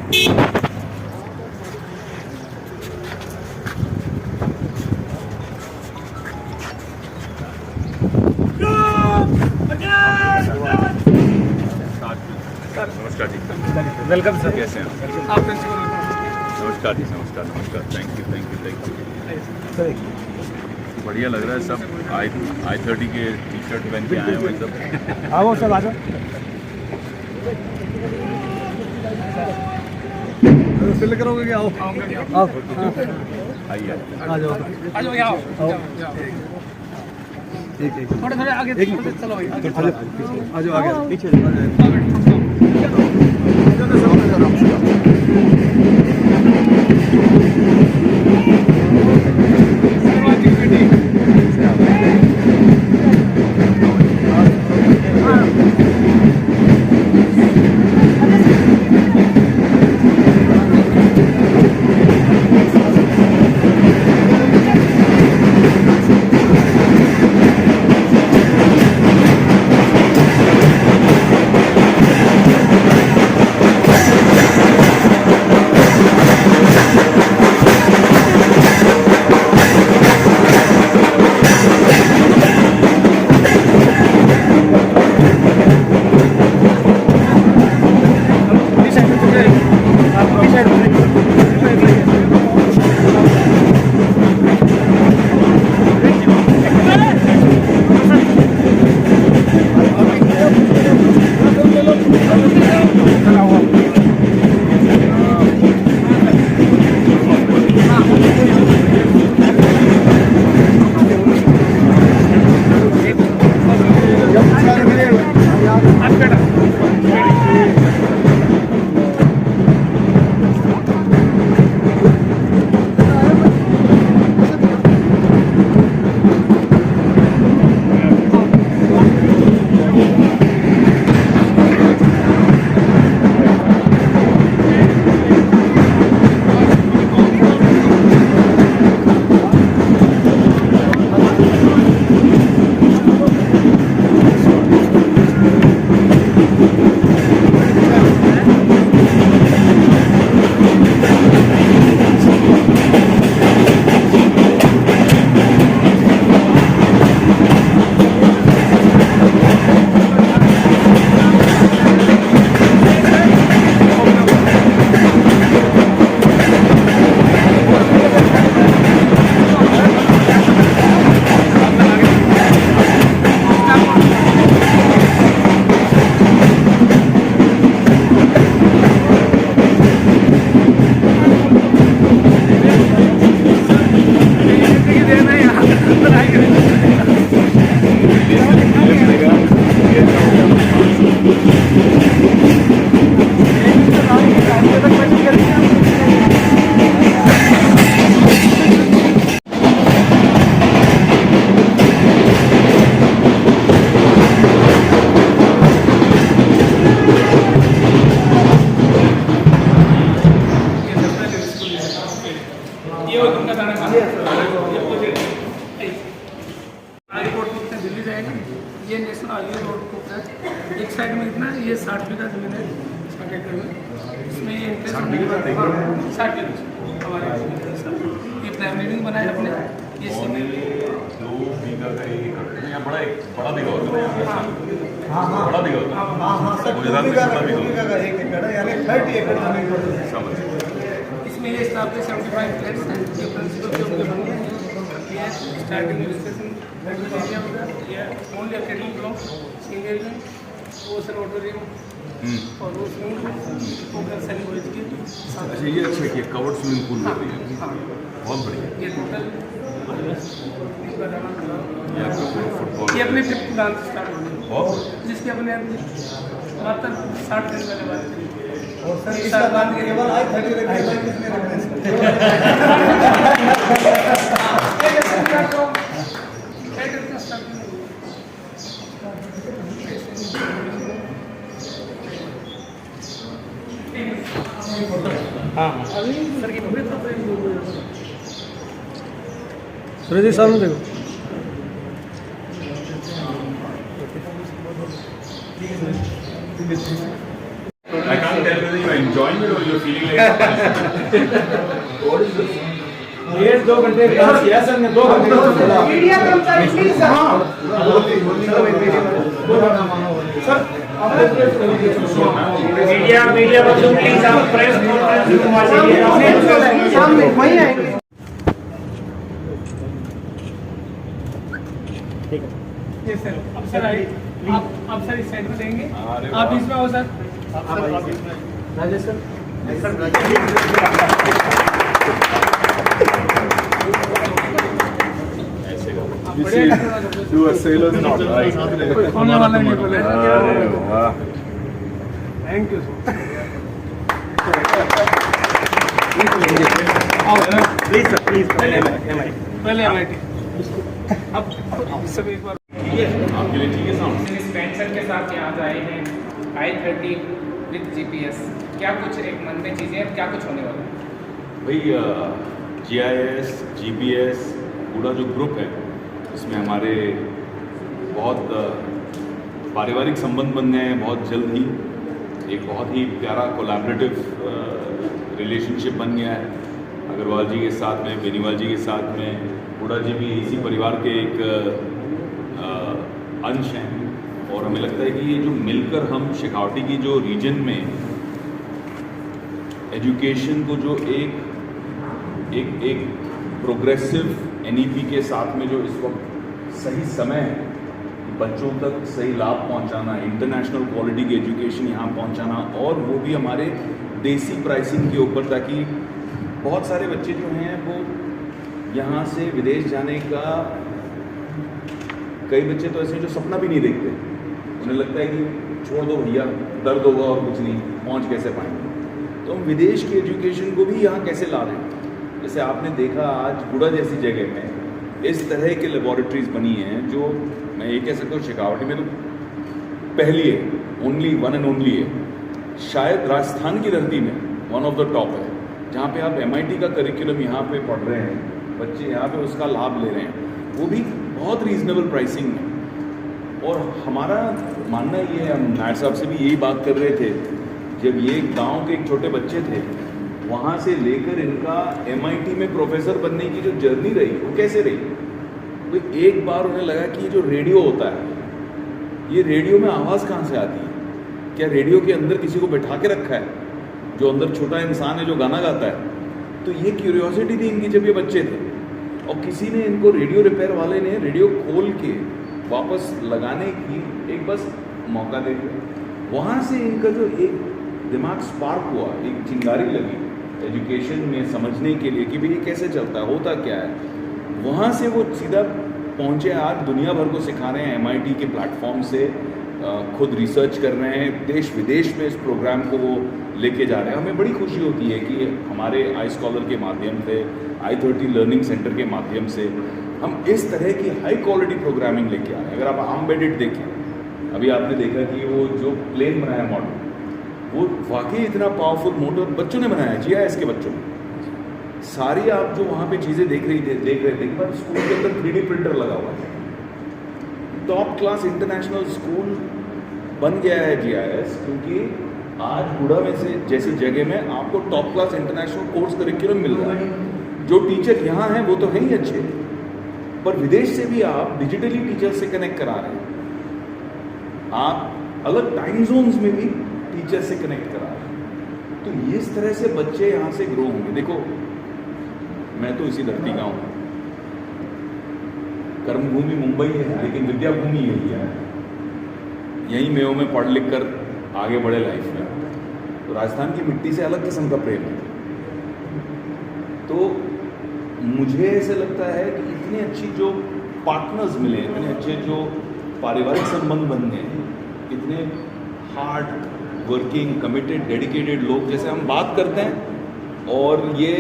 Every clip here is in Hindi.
नमस्कार जी। Welcome sir. कैसे हैं आप प्रिंसिपल। नमस्कार जी, नमस्कार नमस्कार। Thank you. बढ़िया लग रहा है सब। I30 के टी शर्ट पहन के आए हुए सब। आओ सब आ जाओ। फिल करोगे क्या? आओ आओ आइए आ जाओ आ जाओ यहाँ आओ। एक थोड़े थोड़े आगे चलो भाई आ जाओ आगे पीछे दिल्ली जाएगा। ये नेशनल हाईवे रोड को है। एक साइड में इतना ये 60 बीघा जमीन है 60 एकड़ में। इसमें ये 60 बीघा हमारे ये प्लानिंग बनाए अपने। ये 2 बीघा का 1 एकड़ यहाँ बड़ा बीघा होता है। हाँ बड़ा बीघा होता है। सर 2 बीघा का 1 एकड़ है यानी 30 एकड़ जमीन। इसमें ये स्टाफ के 75 फ्लैट्स हैं। ये प्रिंसिपल के ऊपर बनी है। ये स्टार्टिंग रजिस्ट्रेशन एरिया होगा। ये ओनली अकेडमिक ब्लॉक सिंगल में वो सर ऑडिटोरियम और वो स्विमिंग पूल सेल कॉलेज के अच्छा ये अच्छा कि कवर्ड स्विमिंग पूल कर रही है। बहुत बढ़िया। ये टोटल फुटबॉल ये अपने ट्रिप प्लान स्टार्ट हो गए बहुत जिसके अपने मात्र 60 दिन पहले बात करी। और सर इसका बात केवल I30 रखने वाले किसने रखने हाँ अभी सर की सूर्य जी सामने देखो। I can't tell whether you are enjoying enjoyment or you're feeling like? What is this? 1.5-2 घंटे क्लास किया सर ने 2 घंटे मीडिया कर्मचारी प्लीज सर मीडिया बच्चों प्लीज आप प्रेस कॉन्फ्रेंस सामने वहीं आएंगे। ठीक है जी सर। अब सर आप सर इस साइड में देंगे, आप इसमें हो sir. Rajesh sir To a sailor's knot, right? होने वाला नहीं बोले। अरे वाह, thank you please sir please पहले MIT अब सब एक बार आपके लिए ठीक है साउंड? स्पेंसर के साथ यहाँ से आए हैं i30 विद GPS। क्या कुछ एक मन में चीज़ें हैं, क्या कुछ होने वाला है? भाई GIS, GPS पूरा जो ग्रुप है इसमें हमारे बहुत पारिवारिक संबंध बन गए हैं बहुत जल्द ही। एक बहुत ही प्यारा कोलैबोरेटिव रिलेशनशिप बन गया है अग्रवाल जी के साथ में, बेनीवाल जी के साथ में। हुडा जी भी इसी परिवार के एक अंश हैं और हमें लगता है कि ये जो मिलकर हम शेखावटी की जो रीजन में एजुकेशन को जो एक प्रोग्रेसिव NEP के साथ में जो इस वक्त सही समय है बच्चों तक सही लाभ पहुंचाना, इंटरनेशनल क्वालिटी की एजुकेशन यहाँ पहुंचाना और वो भी हमारे देसी प्राइसिंग के ऊपर, ताकि बहुत सारे बच्चे जो हैं वो यहाँ से विदेश जाने का, कई बच्चे तो ऐसे जो सपना भी नहीं देखते, उन्हें लगता है कि छोड़ दो भैया दर्द होगा और कुछ नहीं, पहुँच कैसे पाएंगे। तो हम विदेश की एजुकेशन को भी यहाँ कैसे ला रहे हैं। जैसे आपने देखा आज गुड़ा जैसी जगह में इस तरह के लेबॉरेटरीज बनी हैं जो मैं ये कह सकता हूँ शेखावटी में तो पहली है, ओनली वन एंड ओनली है, शायद राजस्थान की धरती में वन ऑफ द टॉप है, जहाँ पे आप MIT का करिकुलम यहाँ पे पढ़ रहे हैं, बच्चे यहाँ पे उसका लाभ ले रहे हैं, वो भी बहुत रीजनेबल प्राइसिंग में। और हमारा मानना ये है, हम नायर साहब से भी यही बात कर रहे थे, जब ये गाँव के एक छोटे बच्चे थे वहाँ से लेकर इनका MIT में प्रोफेसर बनने की जो जर्नी रही वो कैसे रही। तो एक बार उन्हें लगा कि ये जो रेडियो होता है, ये रेडियो में आवाज़ कहाँ से आती है, क्या रेडियो के अंदर किसी को बैठा के रखा है जो अंदर छोटा इंसान है जो गाना गाता है। तो ये क्यूरियोसिटी थी इनकी जब ये बच्चे थे, और किसी ने इनको रेडियो रिपेयर वाले ने रेडियो खोल के वापस लगाने की एक बस मौका दे दिया। वहाँ से इनका जो एक दिमाग स्पार्क हुआ, एक चिंगारी लगी एजुकेशन में समझने के लिए कि भाई ये कैसे चलता है, होता क्या है। वहाँ से वो सीधा पहुँचे, आज दुनिया भर को सिखा रहे हैं MIT के प्लेटफॉर्म से, खुद रिसर्च कर रहे हैं, देश विदेश में इस प्रोग्राम को वो लेके जा रहे हैं। हमें बड़ी खुशी होती है कि हमारे iScholar के माध्यम से, i30 लर्निंग सेंटर के माध्यम से हम इस तरह की हाई क्वालिटी प्रोग्रामिंग लेके आ रहे हैं। अगर आप आर्मबेडेड देखें, अभी आपने देखा कि वो जो प्लेन बनाया मॉडल, वो वाकई इतना पावरफुल मोटर बच्चों ने बनाया, GIS के बच्चों ने। सारी आप जो वहाँ पे चीज़ें देख रहे थे एक बार स्कूल के अंदर 3D प्रिंटर लगा हुआ है, टॉप क्लास इंटरनेशनल स्कूल बन गया है GIS, क्योंकि आज गुड़ा में से जैसी जगह में आपको top class international course curriculum मिल रहा है। जो टीचर यहाँ हैं वो तो हैं ही अच्छे, पर विदेश से भी आप डिजिटली टीचर से कनेक्ट करा रहे हैं, आप अलग टाइम जोन्स में भी टीचर से कनेक्ट करा रहे हैं। तो इस तरह से बच्चे यहाँ से ग्रो होंगे। देखो, मैं तो इसी धरती का हूँ, कर्मभूमि मुंबई है लेकिन विद्या भूमि यही है, यहीं मेयों में पढ़ लिख कर आगे बढ़े लाइफ में। तो राजस्थान की मिट्टी से अलग किस्म का प्रेम है। तो मुझे ऐसे लगता है कि इतने अच्छी जो पार्टनर्स मिले, इतने अच्छे जो पारिवारिक संबंध बन गए, इतने हार्ड वर्किंग कमिटेड डेडिकेटेड लोग जैसे हम बात करते हैं, और ये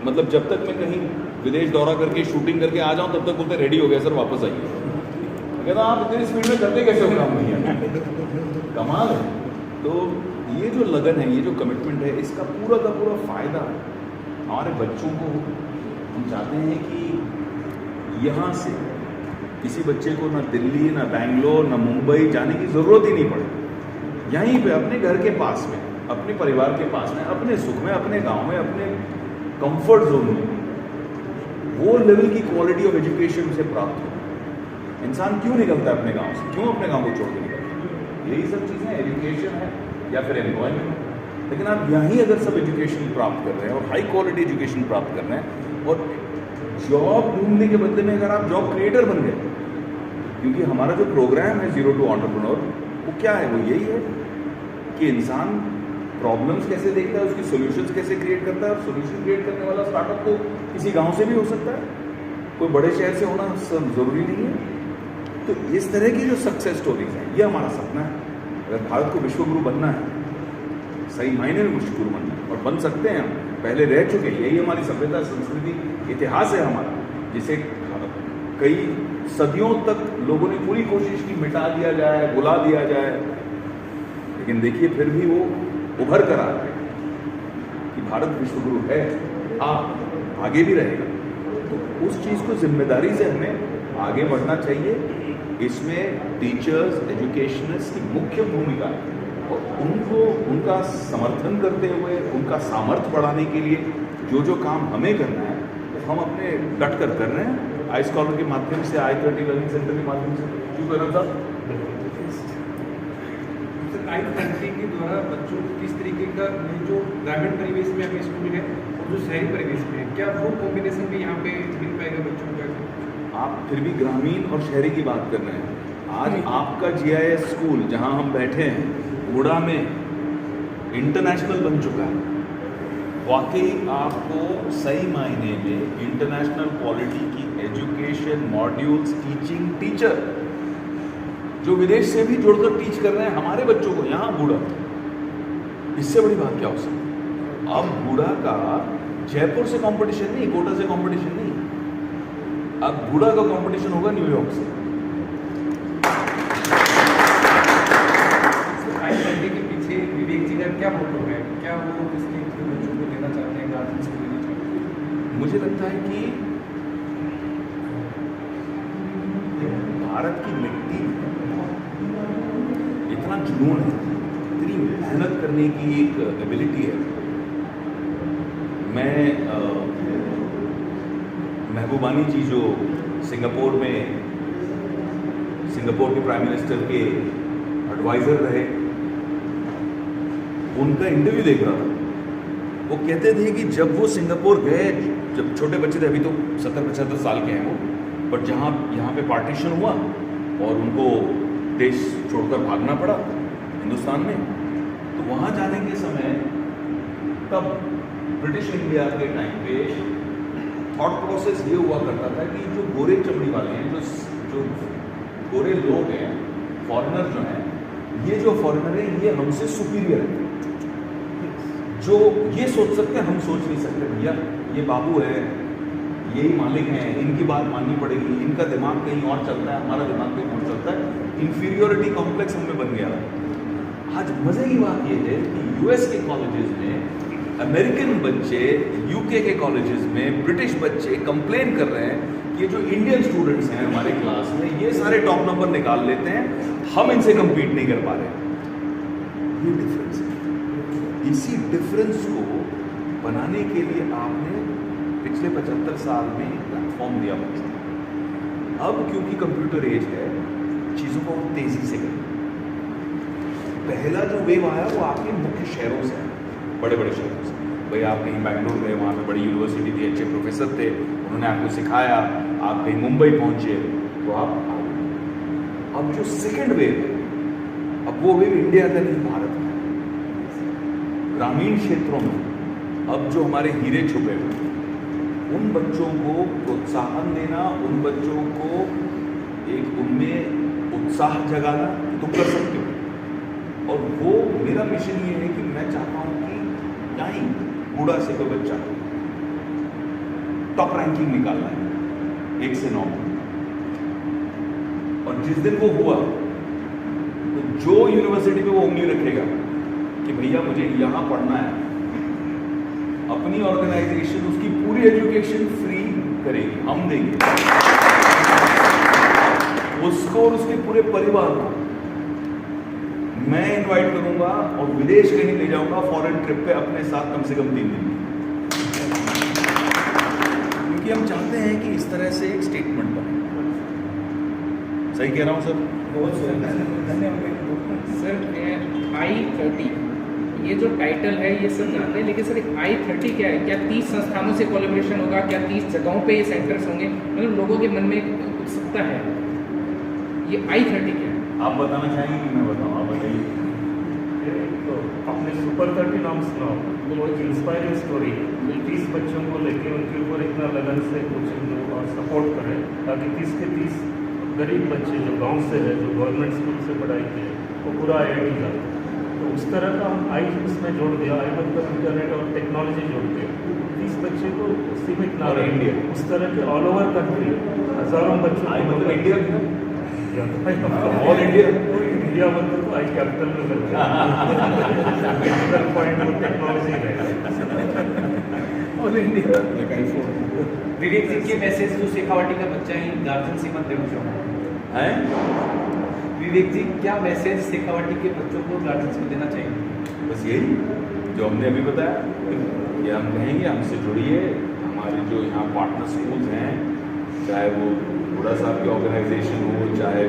मतलब जब तक मैं कहीं विदेश दौरा करके शूटिंग करके आ जाऊं तब तक बोलते रेडी हो गया सर वापस आइए। कहता आप इतनी स्पीड में करते कैसे हो काम भैया, कमाल है। तो ये जो लगन है, ये जो कमिटमेंट है, इसका पूरा का पूरा फ़ायदा हमारे बच्चों को, हम चाहते हैं कि यहाँ से किसी बच्चे को ना दिल्ली ना बेंगलोर ना मुंबई जाने की ज़रूरत ही नहीं पड़े, यहीं पे अपने घर के पास में अपने परिवार के पास में, अपने सुख में, अपने गांव में, अपने कंफर्ट जोन में वो लेवल की क्वालिटी ऑफ एजुकेशन से प्राप्त हो। इंसान क्यों निकलता है अपने गांव से, क्यों अपने गांव को छोड़ के निकलता है? यही सब चीज़ें एजुकेशन है या फिर एम्प्लॉयमेंट है। लेकिन आप यहीं अगर सब एजुकेशन प्राप्त कर रहे हैं और हाई क्वालिटी एजुकेशन प्राप्त कर रहे हैं और जॉब ढूंढने के बदले में अगर आप जॉब क्रिएटर बन गए, क्योंकि हमारा जो प्रोग्राम है जीरो टू एंटरप्रेन्योर, वो क्या है? वो यही है कि इंसान प्रॉब्लम्स कैसे देखता है, उसकी सॉल्यूशंस कैसे क्रिएट करता है। और सॉल्यूशन क्रिएट करने वाला स्टार्टअप तो किसी गांव से भी हो सकता है, कोई बड़े शहर से होना ज़रूरी नहीं है। तो इस तरह की जो सक्सेस स्टोरीज हैं, ये हमारा सपना है। अगर भारत को विश्वगुरु बनना है, सही मायने में विश्वगुरु बनना है, और बन सकते हैं हम, पहले रह चुके हैं। यही हमारी सभ्यता, संस्कृति, इतिहास है हमारा, जिसे कई सदियों तक लोगों ने पूरी कोशिश की मिटा दिया जाए, भुला दिया जाए, लेकिन देखिए फिर भी वो उभर कर आ रहा है कि भारत विश्वगुरु है, आगे भी रहेगा। तो उस चीज़ को जिम्मेदारी से हमें आगे बढ़ना चाहिए। इसमें टीचर्स, एजुकेशनिस्ट की मुख्य भूमिका है, और उनको उनका समर्थन करते हुए, उनका सामर्थ्य बढ़ाने के लिए जो काम हमें करना है, तो हम अपने डट कर रहे हैं। आई स्कॉलर के माध्यम से, i30 लर्निंग सेंटर के माध्यम से। क्यों करना था? i30 के द्वारा बच्चों को किस तरीके का जो ग्रामीण परिवेश में अभी स्कूल है और जो शहरी परिवेश में है, क्या वो कॉम्बिनेशन भी यहाँ पे मिल पाएगा बच्चों को? आप फिर भी ग्रामीण और शहरी की बात कर रहे हैं। आज आपका GIS स्कूल जहाँ हम बैठे हैं, गुड़ा में, इंटरनेशनल बन चुका है। वाकई आपको सही मायने में इंटरनेशनल क्वालिटी की एजुकेशन, मॉड्यूल्स, टीचिंग, टीचर जो विदेश से भी जुड़कर टीच कर रहे हैं हमारे बच्चों को यहाँ गुड़ा। इससे बड़ी बात क्या हो सकती है? अब गुड़ा का जयपुर से कंपटीशन नहीं, कोटा से कंपटीशन नहीं, अब गुड़ा का कंपटीशन होगा न्यूयॉर्क से। i30 के पीछे विवेक जी का क्या मोटिव है? क्या वो इसके बच्चों को देना चाहते हैं, गार्जियंस को देना चाहते हैं? मुझे लगता है कि भारत की मिट्टी इतना जुनून है, इतनी मेहनत करने की एक एबिलिटी है। मैं महबूबानी जी जो सिंगापुर के प्राइम मिनिस्टर के एडवाइज़र रहे, उनका इंटरव्यू देख रहा था। वो कहते थे कि जब वो सिंगापुर गए, जब छोटे बच्चे थे, अभी तो 70-75 साल के हैं वो, बट जहाँ यहाँ पे पार्टीशन हुआ और उनको देश छोड़कर भागना पड़ा हिंदुस्तान में, तो वहाँ जाने के समय तब ब्रिटिश इंडिया के टाइम पे थॉट प्रोसेस ये हुआ करता था कि जो गोरे चमड़ी वाले हैं, जो गोरे लोग हैं, फॉरेनर जो हैं, ये जो फॉरेनर हैं ये हमसे सुपीरियर है। जो ये सोच सकते हैं हम सोच नहीं सकते। भैया ये बाबू है, यही मालिक हैं, इनकी बात माननी पड़ेगी, इनका दिमाग कहीं और चलता है, हमारा दिमाग कहीं और चलता है। इन्फीरियोरिटी कॉम्प्लेक्स हमें बन गया। आज मजे की बात ये है कि US के कॉलेजेस में, अमेरिकन बच्चे UK के कॉलेजेस में, ब्रिटिश बच्चे कंप्लेन कर रहे हैं कि ये जो इंडियन स्टूडेंट्स हैं हमारे क्लास में, ये सारे टॉप नंबर निकाल लेते हैं, हम इनसे कम्पीट नहीं कर पा रहे। ये डिफरेंस है। इसी डिफरेंस को बनाने के लिए आपने पिछले 75 साल में प्लेटफॉर्म दिया बच्चों को। अब क्योंकि कंप्यूटर एज है, चीज़ों को तेज़ी से करें। पहला जो वेव आया वो आपके मुख्य शहरों से, बड़े बड़े शहरों से। भाई आप कहीं बैंगलोर गए, वहाँ पे बड़ी यूनिवर्सिटी थी, अच्छे प्रोफेसर थे, उन्होंने आपको सिखाया, आप कहीं मुंबई पहुँचे तो आप आ गए। अब जो सेकेंड वेव है, अब वो वेव इंडिया का नहीं, भारत का। ग्रामीण क्षेत्रों में अब जो हमारे हीरे छुपे हुए, उन बच्चों को प्रोत्साहन देना, उन बच्चों को एक उनमें उत्साह जगाना, तुम कर सकते हो। और वो मेरा मिशन ये है कि मैं चाहता हूँ कि यहाँ गुड़ा से कोई बच्चा टॉप रैंकिंग निकालना है 1 से 9, और जिस दिन वो हुआ तो जो यूनिवर्सिटी पे वो उंगली रखेगा कि भैया मुझे यहाँ पढ़ना है, अपनी ऑर्गेनाइजेशन उसकी पूरी एजुकेशन फ्री करेगी, हम देंगे उसको और उसके पूरे परिवार को। मैं इनवाइट करूंगा और विदेश कहीं ले जाऊंगा फॉरेन ट्रिप पे अपने साथ कम से कम 3 दिन, क्योंकि हम चाहते हैं कि इस तरह से एक स्टेटमेंट बने। सही कह रहा हूँ सर? सर I30 ये जो टाइटल है ये सब जानते हैं, लेकिन सर I30 क्या है? क्या 30 संस्थानों से कोलैबोरेशन होगा? क्या 30 जगहों पे ये सेंटर्स होंगे? मतलब लोगों के मन में एक उत्सुकता है, ये I30 क्या है? आप बताना चाहेंगे कि मैं बताऊँ? आप बताइए। तो आपने सुपर 30 नाम सुना, वो इंस्पायरिंग स्टोरी 30 बच्चों को लेके उनके ऊपर इतना लगन से कोचिंग और सपोर्ट करें ताकि 30 के 30 गरीब बच्चे जो गांव से है, जो गवर्नमेंट स्कूल से पढ़ाई किए, वो पूरा IIT जाते। तो उस तरह का हम आई उसमें जोड़ दिया, आई मतलब इंटरनेट और टेक्नोलॉजी जोड़ दिया। 30 बच्चे को सीमित ना और रहे, इंडिया उस तरह के ऑल ओवर कंट्री हज़ारों बच्चों आई मतलब इंडिया ऑल इंडिया इंडिया मतलब तो आई कैपिटल में लगता है कैपिटल पॉइंट वो टेक्नोलॉजी रहेगा ऑल इंडिया। विवेक जी के मैसेज जो शेखावाटी का बच्चा है गार्जियन से मत देना चाहूँगा हैं? विवेक जी क्या मैसेज शेखावाटी के बच्चों को गार्जियंस को देना चाहिए? बस यही जो हमने अभी बताया कि हम कहेंगे हमसे जुड़िए। हमारे जो यहाँ पार्टनर स्कूल्स हैं, चाहे वो हुडा साहब की ऑर्गेनाइजेशन हो, चाहे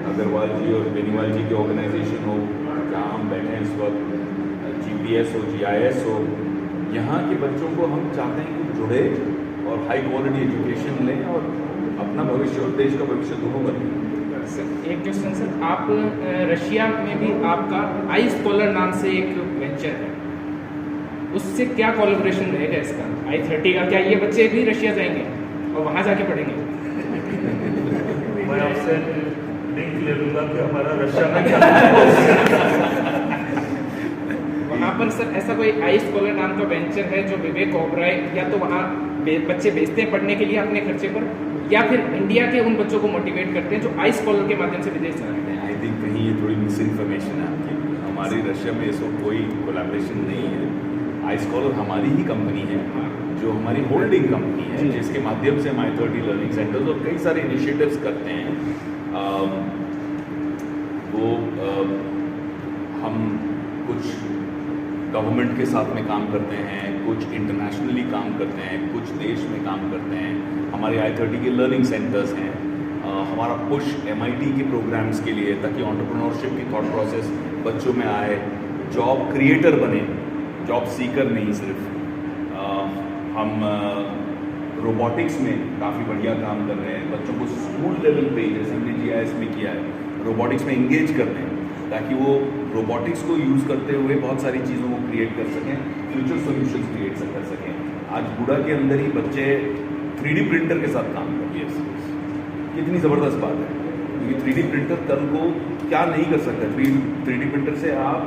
अग्रवाल जी और बेनीवाल जी की ऑर्गेनाइजेशन हो, जहाँ हम बैठे हैं इस वक्त, GPS हो, GIS हो, यहाँ के बच्चों को हम चाहते हैं कि जुड़े और हाई क्वालिटी एजुकेशन लें और अपना भविष्य और देश का भविष्य दोनों बने। सर एक क्वेश्चन सर, आप रशिया में भी आपका आई स्कॉलर नाम से एक वेंचर है, उससे क्या कोलैबोरेशन रहेगा इसका I30 का? क्या ये बच्चे भी रशिया जाएंगे और वहाँ जाके पढ़ेंगे? मैं आपसे लिंक ले लूँगा कि हमारा रशिया में क्या वहाँ पर सर ऐसा कोई आई स्कॉलर नाम का वेंचर है जो विवेक ओबराय या तो वहाँ बच्चे भेजते हैं पढ़ने के लिए अपने खर्चे पर, या फिर इंडिया के उन बच्चों को मोटिवेट करते हैं जो आई स्कॉलर के माध्यम से विदेश जा रहे हैं? आई थिंक कहीं ये थोड़ी मिस इन्फॉर्मेशन है आपकी। हमारी रशिया में इस वक्त कोई कोलैबोरेशन नहीं है। आई स्कॉलर हमारी ही कंपनी है, जो हमारी होल्डिंग कंपनी है, जिसके माध्यम से हम I30 लर्निंग सेंटर्स और कई सारे इनिशिएटिव्स करते हैं। हम कुछ गवर्नमेंट के साथ में काम करते हैं, कुछ इंटरनेशनली काम करते हैं, कुछ देश में काम करते हैं। हमारे I30 के लर्निंग सेंटर्स हैं। हमारा पुश MIT के प्रोग्राम्स के लिए, ताकि एंटरप्रेन्योरशिप की थॉट प्रोसेस बच्चों में आए, जॉब क्रिएटर बने, जॉब सीकर नहीं सिर्फ। हम रोबोटिक्स में काफ़ी बढ़िया काम कर रहे हैं। बच्चों को स्कूल लेवल पे, जैसे हमने GIS में किया है, रोबोटिक्स में इंगेज करते हैं ताकि वो रोबोटिक्स को यूज़ करते हुए बहुत सारी चीज़ों को क्रिएट कर सकें, फ्यूचर सॉल्यूशंस क्रिएट कर सकें। आज बुढ़ा के अंदर ही बच्चे 3D प्रिंटर के साथ काम करते हैं। कितनी ज़बरदस्त बात है, क्योंकि 3D प्रिंटर कल को क्या नहीं कर सकता। 3D प्रिंटर से आप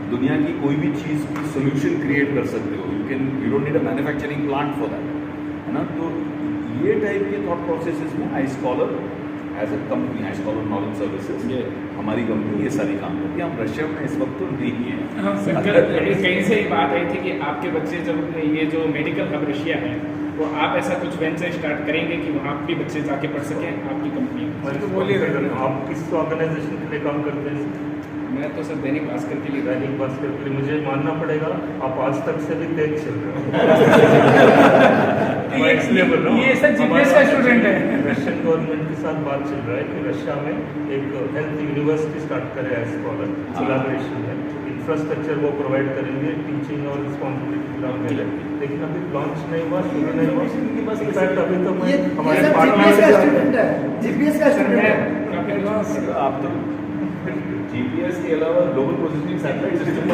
दुनिया की कोई भी चीज़ की सोल्यूशन क्रिएट कर सकते हो। You don't need a manufacturing plant for that, है ना। तो ये टाइप के थॉट प्रोसेसेस में I scholar as a company, I scholar knowledge services, हमारी कंपनी ये सारी काम करती है। हम रशिया में इस वक्त तो नहीं है। हाँ सर, कहीं से ही बात आई थी कि आपके बच्चे जब ये जो मेडिकल हब रशिया है, तो आप ऐसा कुछ वेंचर स्टार्ट करेंगे कि वहाँ भी बच्चे जाके पढ़ सकें आपकी कंपनी में? मैं तो बोलिए, आप किस ऑर्गेनाइजेशन के लिए काम करते हैं? मैं तो सर दैनिक भास्कर के लिए। दैनिक भास्कर के लिए मुझे मानना पड़ेगा, आप आज तक से भी तेज चल रहे हो। ये सर GPS का स्टूडेंट है। रशियन गवर्नमेंट के साथ बात चल रहा है कि रशिया में एक हेल्थ यूनिवर्सिटी स्टार्ट करे एज स्कॉलर कोलैबोरेशन में। इंफ्रास्ट्रक्चर वो प्रोवाइड करेंगे, टीचिंग और रिस्पॉन्सिबिलिटी काम मिले, लेकिन अभी लॉन्च नहीं हुआ, शुरू नहीं हुआ। इनफैक्ट अभी तो मैं हमारे GPS का स्टूडेंट है, GPS का स्टूडेंट है। आप तो GPS के अलावा ग्लोबल पोजिशनिंग सैटेलाइट सिस्टम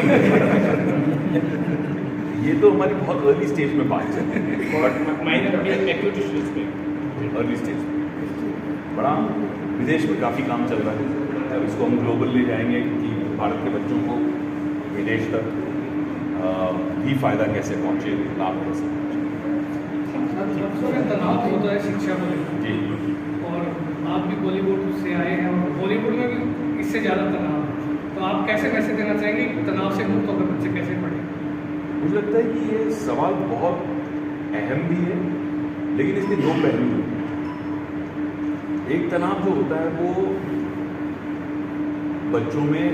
ये तो हमारी बहुत अर्ली स्टेज में बात है, बट माइनर अभी एक्टिविटी स्टेज पे, अर्ली स्टेज में बड़ा विदेश में काफ़ी काम चल रहा है। अब इसको हम ग्लोबल ले जाएंगे कि भारत के बच्चों को विदेश तक भी फ़ायदा कैसे पहुँचे, लाभ कैसे पहुँचे। तनाव होता है शिक्षा को लेकर जी, और आप भी बॉलीवुड से आए हैं और बॉलीवुड में भी इससे ज़्यादा तनाव, तो आप कैसे मैसेज देना चाहेंगे तनाव से मुक्त होकर बच्चे कैसे पढ़ें? मुझे लगता है कि ये सवाल बहुत अहम भी है, लेकिन इसके दो पहलू हैं। एक तनाव जो होता है वो बच्चों में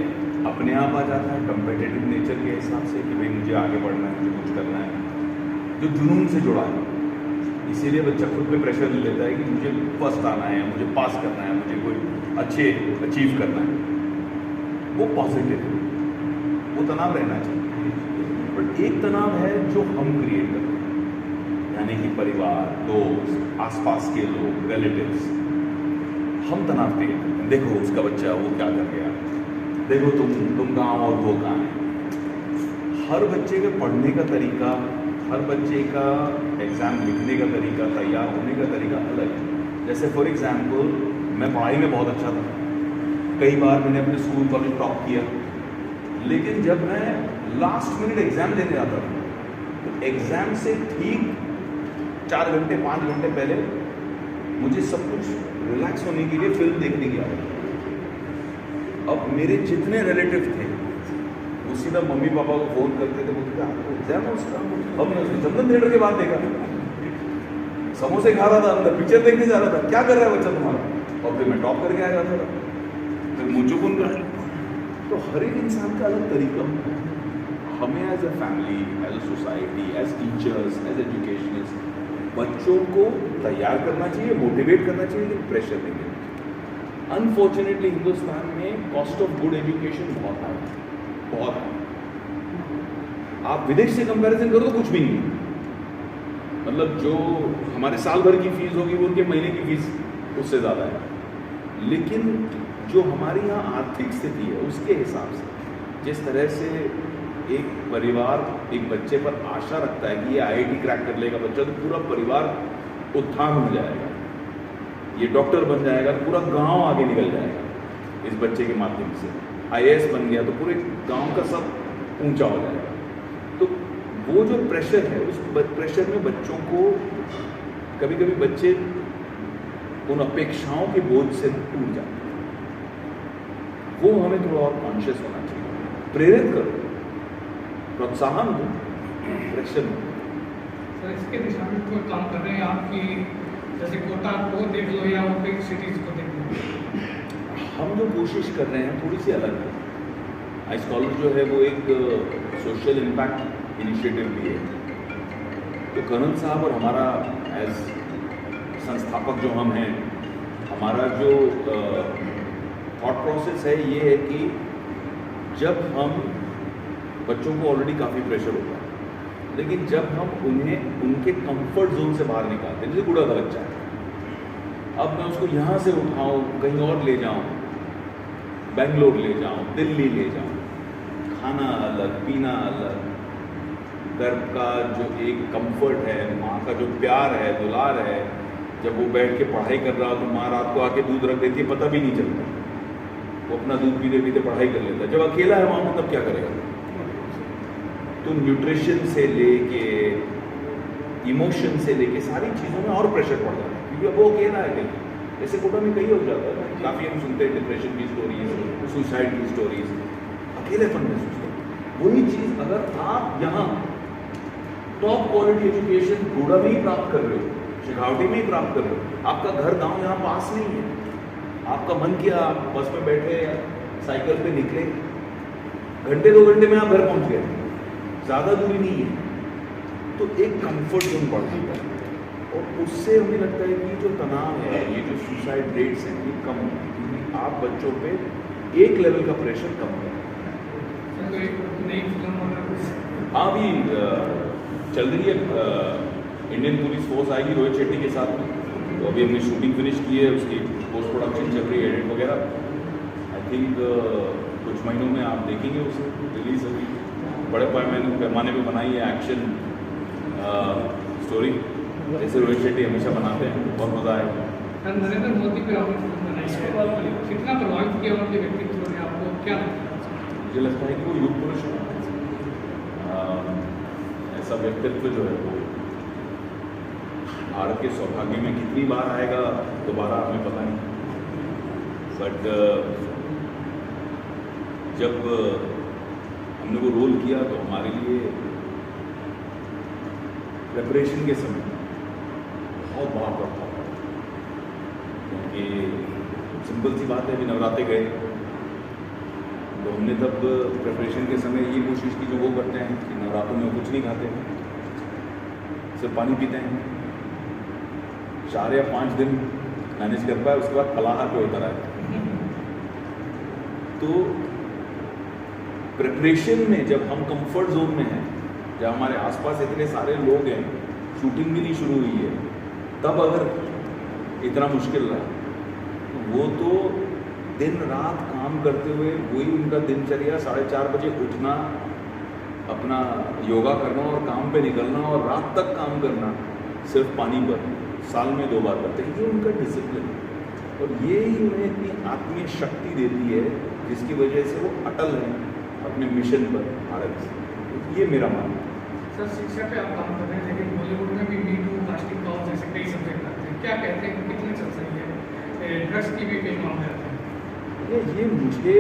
अपने आप आ जाता है कम्पिटिटिव नेचर के हिसाब से कि भाई मुझे आगे बढ़ना है, मुझे कुछ करना है, जो जुनून से जुड़ा है। इसीलिए बच्चा खुद पे प्रेशर ले लेता है कि मुझे फर्स्ट आना है, मुझे पास करना है, मुझे कोई अच्छे अचीव करना है। वो पॉजिटिव है, वो तनाव रहना चाहिए। बट एक तनाव है जो हम क्रिएट करते हैं, यानी कि परिवार, दोस्त, आसपास के लोग, रिलेटिव्स, हम तनाव क्रिएट करते हैं। देखो उसका बच्चा वो क्या कर गया, देखो तुम कहाँ और वो कहाँ है। हर बच्चे के पढ़ने का तरीका, हर बच्चे का एग्ज़ाम लिखने का तरीका, तैयार होने का तरीका अलग है। जैसे फॉर एग्जाम्पल मैं पढ़ाई में बहुत अच्छा था, कई बार मैंने अपने स्कूल कॉलेज टॉप किया, लेकिन जब मैं लास्ट मिनट एग्ज़ाम देने जाता था तो एग्ज़ाम से ठीक 4 घंटे 5 घंटे पहले मुझे सब कुछ रिलैक्स होने के लिए फिल्म देखने की आदत। अब मेरे जितने रिलेटिव थे वो सीधा मम्मी पापा को फ़ोन करते थे, बोलते थे आपको एग्जाम है उसका। अब मैं उसको चंदन थिएटर के बाद देखा, समोसे खा रहा था, अंदर पिक्चर देखने जा रहा था, क्या कर रहा है बच्चा तुम्हारा, और फिर मैं टॉप करके आ जाता था, फिर मुझे कौन कर। तो हर एक इंसान का अलग तरीका होता है। हमें as a family, as a society, as teachers, as educationist बच्चों को तैयार करना चाहिए, मोटिवेट करना चाहिए, लेकिन प्रेशर नहीं देना चाहिए। अनफॉर्चुनेटली हिंदुस्तान में कॉस्ट ऑफ गुड एजुकेशन बहुत है, बहुत है। आप विदेश से कंपैरिजन करो तो कुछ भी नहीं, मतलब जो हमारे साल भर की फीस होगी वो उनके महीने की फीस उससे ज़्यादा है। लेकिन जो हमारी यहाँ आर्थिक स्थिति है उसके हिसाब से, जिस तरह से एक परिवार एक बच्चे पर आशा रखता है कि ये IIT क्रैक कर लेगा बच्चा तो पूरा परिवार उत्थान हो जाएगा, ये डॉक्टर बन जाएगा, पूरा गांव आगे निकल जाएगा इस बच्चे के माध्यम से, IAS बन गया तो पूरे गांव का सब ऊंचा हो जाएगा। तो वो जो प्रेशर है, उस प्रेशर में बच्चों को कभी कभी बच्चे उन अपेक्षाओं के बोझ से टूट जाते हैं। वो हमें थोड़ा और कॉन्शियस होना चाहिए। प्रेरित करो, प्रोत्साहन दो, प्रेशर दो। सर इसके दिशा में कोई काम कर रहे हैं आपकी, जैसे कोटा को देख लो या वो बिग सिटीज़ को देख लो। हम जो कोशिश कर रहे हैं थोड़ी सी अलग है। आई स्कॉलर जो है वो एक सोशल इम्पैक्ट इनिशिएटिव भी है। तो कर्नल साहब और हमारा एज संस्थापक जो हम हैं, हमारा जो थॉट प्रोसेस है ये है कि जब हम बच्चों को ऑलरेडी काफ़ी प्रेशर होता है, लेकिन जब हम उन्हें उनके कंफर्ट जोन से बाहर निकालते हैं, जैसे गुड़ा का बच्चा है, अब मैं उसको यहाँ से उठाऊँ, कहीं और ले जाऊँ, बेंगलोर ले जाऊँ, दिल्ली ले जाऊँ, खाना अलग, पीना अलग, घर का जो एक कंफर्ट है, माँ का जो प्यार है, दुलार है, जब वो बैठ के पढ़ाई कर रहा हो तो माँ रात को आके दूध रख देती है, पता भी नहीं चलता, वो अपना दूध पीते पीते पढ़ाई कर लेता है। जब अकेला है वहाँ तब क्या करेगा? तो न्यूट्रिशन से लेके इमोशन से लेके सारी चीज़ों में और प्रेशर पड़ जाता है, क्योंकि अब वो अकेला है कहीं। जैसे कोटा में कहीं हो जाता है, काफ़ी हम सुनते हैं डिप्रेशन की स्टोरीज, सुसाइड की स्टोरीज, अकेलेपन महसूस करते हैं। वही चीज़ अगर आप यहाँ टॉप क्वालिटी एजुकेशन कोटा में ही प्राप्त कर रहे हो, शेखावटी में ही प्राप्त कर रहे हो, आपका घर गाँव यहाँ पास नहीं है, आपका मन किया आप बस में बैठे या साइकिल पे निकले, घंटे 2 घंटे में आप घर पहुँच गए, ज़्यादा दूरी नहीं है, तो एक कंफर्ट जोन बढ़ जाता है। और उससे हमें लगता है कि जो तनाव है, ये जो सुसाइड रेट्स हैं, ये कम होते हैं, क्योंकि आप बच्चों पे एक लेवल का प्रेशर कम हो सर कोई नई फिल्म वगैरह कुछ? हाँ, अभी चल रही है, इंडियन पुलिस फोर्स आएगी रोहित शेट्टी के साथ में, तो अभी हमने शूटिंग फिनिश की है, उसकी पोस्ट प्रोडक्शन चल रही है, एडिट वगैरह। आई थिंक कुछ महीनों में आप देखेंगे उसे रिलीज होगी। बड़े पैमाने पे बनाई है एक्शन स्टोरी, जैसे रोहित शेट्टी हमेशा बनाते हैं, बहुत मज़ा आएगा। सर नरेंद्र मोदी पे आपने फिल्म बनाई है, कितना प्रभावित किया उनके व्यक्तित्व ने आपको, क्या? मुझे लगता है कि वो युग पुरुष है, ऐसा व्यक्तित्व जो है वो भारत के सौभाग्य में कितनी बार आएगा दोबारा हमें पता नहीं, बट जब हमने वो रोल किया तो हमारे लिए प्रेपरेशन के समय बहुत बड़ा प्रभाव पड़ा, क्योंकि सिंपल सी बात है, अभी नवरात्रे गए, तो हमने तब प्रिपरेशन के समय ये कोशिश की जो वो करते हैं कि नवरात्रों में कुछ नहीं खाते, सिर्फ पानी पीते हैं, 4 या 5 दिन मैनेज कर पाए, उसके बाद फलाहार पे उतर आए। तो प्रिपरेशन में जब हम कंफर्ट जोन में हैं, जब हमारे आसपास इतने सारे लोग हैं, शूटिंग भी नहीं शुरू हुई है, तब अगर इतना मुश्किल रहा, तो वो तो दिन रात काम करते हुए वही उनका दिनचर्या, 4:30 बजे उठना, अपना योगा करना और काम पे निकलना और रात तक काम करना सिर्फ पानी पर, साल में 2 बार करते हैं। ये उनका डिसिप्लिन है और ये ही उन्हें इतनी आत्मीय शक्ति देती है जिसकी वजह से वो अटल हैं अपने मिशन पर भारत से। ये मेरा मानना है। सर शिक्षा पे आप काम कर रहे हैं, लेकिन बॉलीवुड में भी मी टू, प्लास्टिक कॉल जैसे कई सब्जेक्ट आते हैं, क्या कहते हैं कितने चल सही है? ड्रग्स की भी कई मामले आते हैं। ये मुझे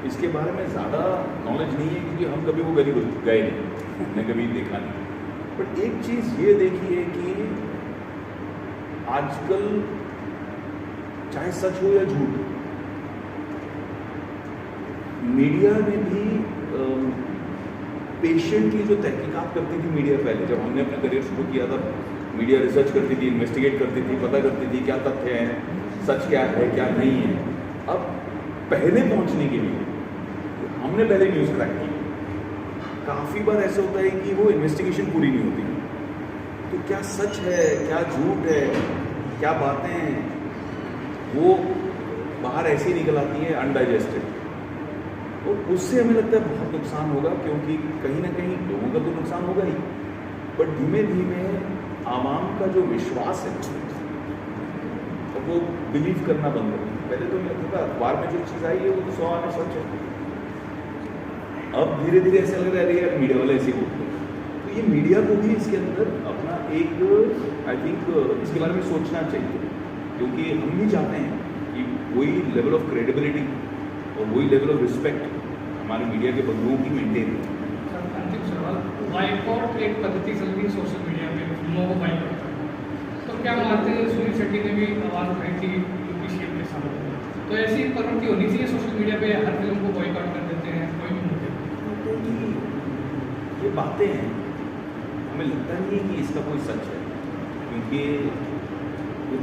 इसके बारे में ज़्यादा नॉलेज नहीं है क्योंकि हम कभी वो गली गए नहीं, हमने कभी देखा नहीं। बट एक चीज़ ये देखी है कि आजकल चाहे सच हो या झूठ, मीडिया में भी पेशेंटली जो तहकीकात करती थी मीडिया, पहले जब हमने अपना करियर शुरू किया था, मीडिया रिसर्च करती थी, इन्वेस्टिगेट करती थी, पता करती थी क्या तथ्य हैं, सच क्या है क्या नहीं है। अब पहले पहुंचने के लिए हमने पहले न्यूज़ क्रैक की। काफ़ी बार ऐसा होता है कि वो इन्वेस्टिगेशन पूरी नहीं होती, तो क्या सच है क्या झूठ है, क्या बातें हैं, वो बाहर ऐसे ही निकल आती हैं अनडाइजेस्टेड। और उससे हमें लगता है बहुत नुकसान होगा, क्योंकि कहीं ना कहीं लोगों का तो नुकसान होगा ही, बट धीमे धीमे आवाम का जो विश्वास है तो वो बिलीव करना बंद कर दिया। पहले तो मुझे लगता था अखबार में जो चीज़ आई है वो तो 100 आने सच है, अब धीरे धीरे ऐसा लग रहा है मीडिया वाले ऐसे बोलते हैं। तो ये मीडिया को भी इसके अंदर अपना एक आई थिंक इसके बारे में सोचना चाहिए, क्योंकि हम भी चाहते हैं कि वही लेवल ऑफ क्रेडिबिलिटी और वही लेवल ऑफ रिस्पेक्ट हमारे मीडिया के बंधुओं की मेंटेन है। अंतिम सवाल, बाइकआउट एक पद्धति चल रही है सोशल मीडिया पे, लोगों को बाइकआउट करना, तो क्या मानते हैं सुनील शेट्टी ने भी आवाज़ उठाई थी यूपीसीएम के सामने, तो ऐसी प्रवृत्ति होनी चाहिए सोशल मीडिया पे, हर फिल्म को बॉयकॉट कर देते हैं कोई भी मुद्दे? ये बातें हैं, हमें लगता नहीं है कि इसका कोई सच है, क्योंकि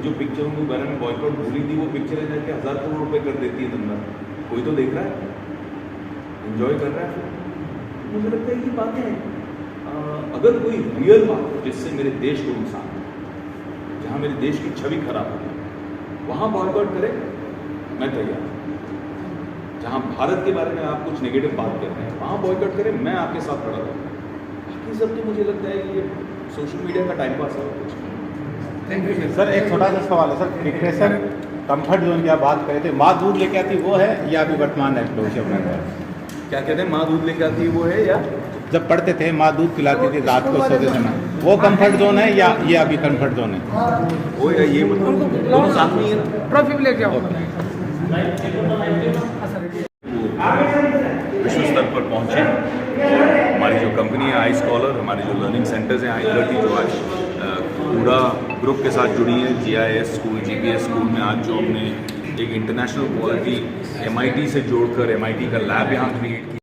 जो पिक्चरों के बारे में बॉयकॉट बोली थी वो पिक्चरें जाके 1000 करोड़ रुपए कर देती है धंधा, कोई तो देख रहा है, एंजॉय कर रहा है। मुझे लगता है ये बातें हैं, अगर कोई रियल बात हो जिससे मेरे देश को नुकसान हो, जहाँ मेरे देश की छवि खराब हो, वहाँ बॉयकॉट करे, मैं तैयार हूँ। जहाँ भारत के बारे में आप कुछ नेगेटिव बात कर रहे हैं वहाँ बॉयकॉट करें, मैं आपके साथ खड़ा रहूँ। बाकी सब तो मुझे लगता है ये सोशल मीडिया का टाइम पास है, कुछ थैंक यू सर एक छोटा सा सवाल है सर, डिप्रेशन कंफर्ट जोन की आप बात करे थे, माँ दूध लेके आती वो है या अभी वर्तमान है क्या कहते हैं, माँ दूध लेकर आती है वो है, या जब पढ़ते थे माँ दूध पिलाती थी रात को सोते समय, वो कंफर्ट जोन है या ये अभी कंफर्ट जोन है? वो या ये मतलब दोनों साथ में ही है ना। ट्रॉफी भी लेके आओ। विश्व स्तर पर पहुंचे और हमारी जो कंपनी है आई स्कॉलर, हमारे जो लर्निंग सेंटर्स हैं आई30 जो आज पूरा ग्रुप के साथ जुड़ी है, GIS स्कूल, GPS स्कूल में आज जो हमने एक इंटरनेशनल क्वालिटी MIT से जोड़कर MIT का लैब यहाँ क्रिएट किया।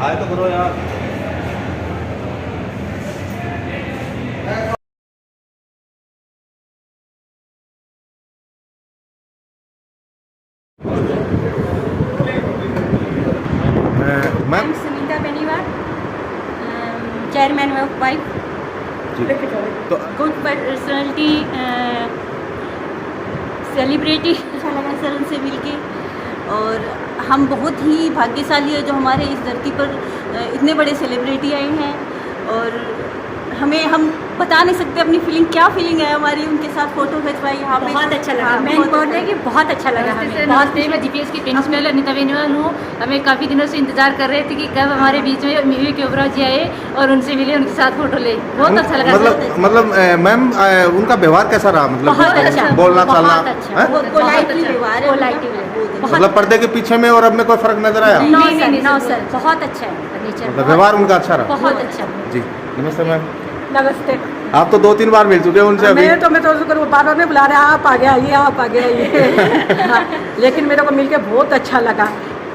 आए तो करो यार। Ma'am Sunita Beniwal, chairman of wife, तो गुड पर्सनैलिटी, सेलिब्रिटी। अच्छा लगा सर उनसे मिलके, और हम बहुत ही भाग्यशाली है जो हमारे इस धरती पर इतने बड़े सेलिब्रिटी आए हैं, और हम बता नहीं सकते अपनी फीलिंग, क्या फीलिंग है हमारी उनके साथ फोटो खिंचवाई यहाँ पे। बहुत अच्छा लगा, हाँ, मैं बोल रही कि बहुत अच्छा लगा हमें। बहुत मैं जीपीएस की प्रिंसिपल अनिता बेनीवाल हूँ। हमें काफ़ी दिनों से इंतजार कर रहे थे कि कब हमारे बीच में विवेक ओबरॉय जी आए और उनसे मिले, उनके साथ फोटो ले। बहुत अच्छा लगा। मतलब मैम उनका व्यवहार कैसा रहा? मतलब बहुत अच्छा, बोलना चालना, बहुत पोलाइटली व्यवहार है, मतलब पर्दे के पीछे में और अब में कोई फर्क नजर आया? नो सर, बहुत अच्छा है नेचर, मतलब व्यवहार उनका अच्छा रहा। बहुत अच्छा। जी नमस्ते मैम। नमस्ते। आप तो 2-3 बार मिल चुके हैं उनसे अभी। मैं तो उसको बार बार में बुला रहे आप आ गया ये आप आ गया ये हाँ, लेकिन मेरे को मिलके बहुत अच्छा लगा।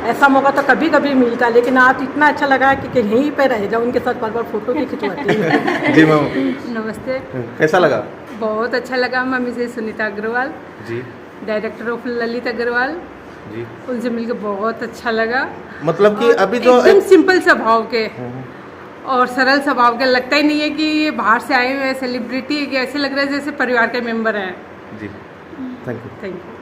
ऐसा मौका तो कभी कभी मिलता, लेकिन आज इतना अच्छा लगा कि यहीं पे रह जाओ, उनके साथ बार बार फोटो भी खिंचवाती हूँ। जी मैम, नमस्ते। कैसा लगा? बहुत अच्छा लगा। मैं Mrs Sunita Agarwal, ji director of Lalit Agarwal, ji. उनसे मिलकर बहुत अच्छा लगा। मतलब कि अभी जो एकदम सिंपल स्वभाव के और सरल स्वभाव के, लगता ही नहीं है कि ये बाहर से आए हुए सेलिब्रिटी है, कि ऐसे लग रहा है जैसे परिवार के मेंबर हैं। जी, थैंक यू। Thank you.